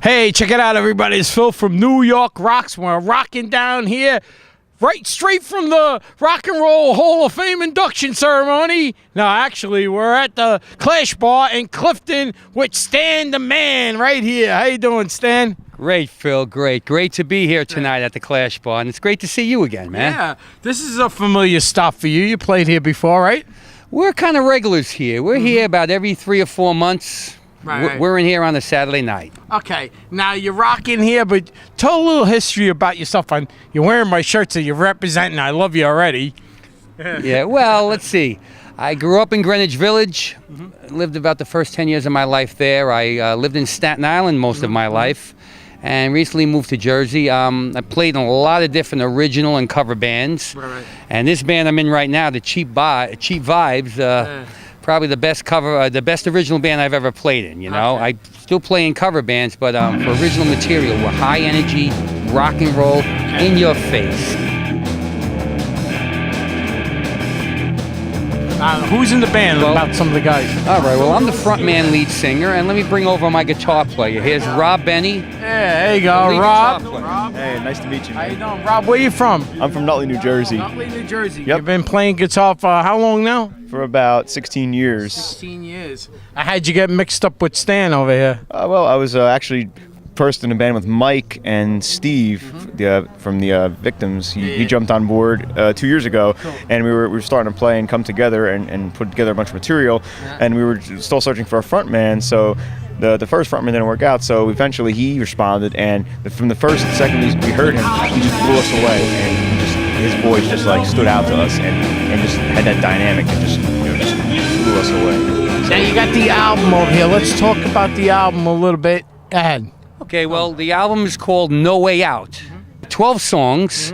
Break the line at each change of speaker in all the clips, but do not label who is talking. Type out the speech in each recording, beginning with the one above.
Hey, check it out, everybody. It's Phil from New York Rocks. We're rocking down here right straight from the Rock and Roll Hall of Fame induction ceremony. No, actually, we're at the Clash Bar in Clifton with Stan the Man right here. How you doing, Stan?
Great, Phil. Great. Great to be here tonight at the Clash Bar, and it's great to see you again, man.
Yeah, this is a familiar stop for you. You played here before, right?
We're kind of regulars here. We're here about every 3 or 4 months.
Right.
We're in here on a Saturday night.
Okay, now you're rocking here, but tell a little history about yourself. You're wearing my shirt, so you're representing. I love you already.
Yeah, well, let's see. I grew up in Greenwich Village, lived about the first 10 years of my life there. I lived in Staten Island most of my life, and recently moved to Jersey. I played in a lot of different original and cover bands.
Right.
And this band I'm in right now, the Cheap Vibes, probably the best cover, the best original band I've ever played in. You know, I still play in cover bands, but for original material, we're high energy, rock and roll, in your face.
Who's in the band?
Well,
About some of the guys.
All right, well, I'm the front man lead singer, and let me bring over my guitar player. Here's Rob Benny.
Yeah, there you go, Rob.
Hey, nice to meet you,
How you
man.
doing, Rob? Where you from?
I'm from Nutley, New Jersey.
Nutley, New Jersey.
Yep.
You've been playing guitar for how long now?
For about 16 years.
16 years. How'd you get mixed up with Stan over here?
Well, I was actually first in a band with Mike and Steve from the Victims. He jumped on board 2 years ago, and we were starting to play and come together and put together a bunch of material, and we were still searching for a front man. So the first frontman didn't work out, so eventually he responded, and from the first second we heard him, he just blew us away, and his voice just like stood out to us, and just had that dynamic that just blew us away.
Now you got the album over here. Let's talk about the album a little bit. Go ahead.
Okay, well, the album is called No Way Out. 12 songs,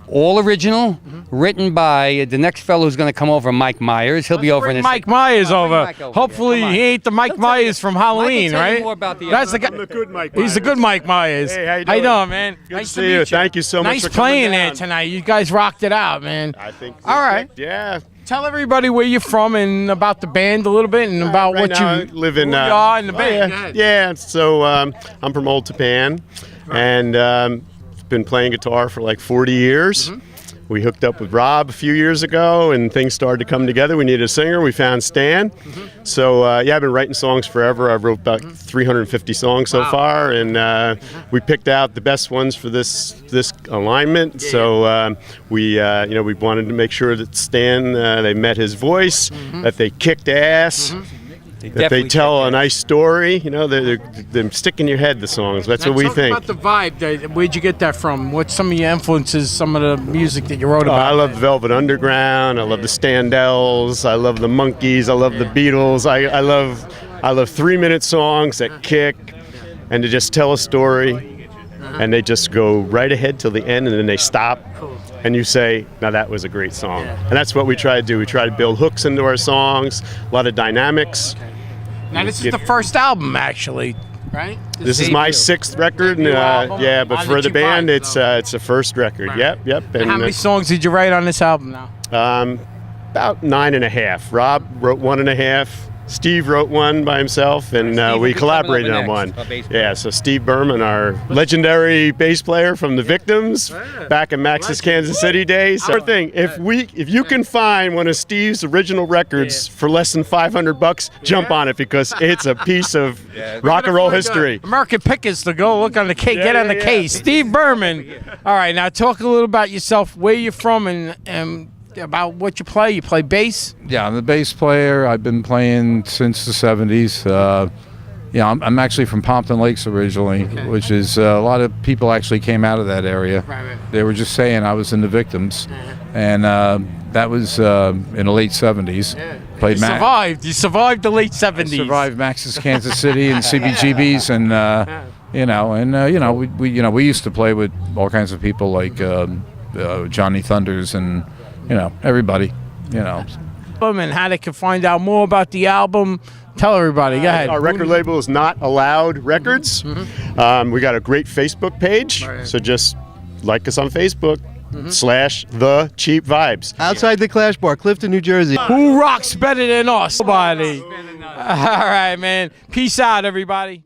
all original, written by the next fellow who's going to come over, Mike Myers. He'll be over in a
Mike Myers over.
Mike over
Hopefully
here. Come on.
he ain't the Mike Myers from Halloween,
Mike will tell you
right?
more about the
That's the
album.
guy.
I'm the good Mike
He's the good Mike Myers.
Hey, how you
How you
doing?
doing, man?
Good
Nice
to
to
see you.
meet
Thank you so much
Nice
for coming
playing there
down.
tonight. You guys rocked it out, man.
I think.
All right.
Yeah.
Tell everybody where you're from and about the band a little bit and about
Right
what
now,
you
I live in.
who you are in the band. Go
Yeah.
ahead.
Yeah. So I'm from Old Japan, and been playing guitar for like 40 years. We hooked up with Rob a few years ago, and things started to come together. We needed a singer. We found Stan. So yeah, I've been writing songs forever. I've wrote about 350 songs so far, and we picked out the best ones for this alignment. So we wanted to make sure that Stan they met his voice, that they kicked ass. That they tell a nice story, you know, they stick in your head, the songs. That's what we
Talk
think.
about the vibe. Where'd you get that from? What's some of your influences, some of the music that you wrote about?
I love Velvet Underground. I love the Standells. I love the Monkees. I love the Beatles. I love 3-minute songs that kick and to just tell a story, and they just go right ahead till the end, and then they stop. And you say, now that was a great song. And that's what we try to do. We try to build hooks into our songs, a lot of dynamics.
Now this is the first album, actually, right?
This is my 6th record, and
album
yeah, but
on
for
the
the band,
Cheap
it's
Vibes,
it's the first record.
Right.
Yep.
And how many songs did you write on this album now?
About 9.5. Rob wrote 1.5. Steve wrote one by himself, and
Steve will
we
be
collaborated
coming
on
up
one.
next, our bass player.
Yeah, so Steve Berman, our legendary bass player from the Victims, back in Max's Kansas City days. So thing, if you can find one of Steve's original records for less than $500, jump on it, because it's a piece of rock and roll history.
American Pickers to go look on the case, get on the case. Steve Berman. All right, now talk a little about yourself, where you're from, and about what you play. You play bass?
Yeah, I'm the bass player. I've been playing since the 70s. Yeah, I'm actually from Pompton Lakes originally, which is a lot of people actually came out of that area.
Right.
They were just saying I was in the Victims, and that was in the late 70s. Played
You survived the late 70s.
survived Max's Kansas City and CBGBs, and we used to play with all kinds of people like Johnny Thunders and everybody.
And how they can find out more about the album. Tell everybody. Go ahead.
Our record label is Not Allowed Records. We got a great Facebook page, so just like us on Facebook. /The Cheap Vibes.
Outside the Clash Bar, Clifton, New Jersey.
Who rocks better than us? Nobody. All right, man. Peace out, everybody.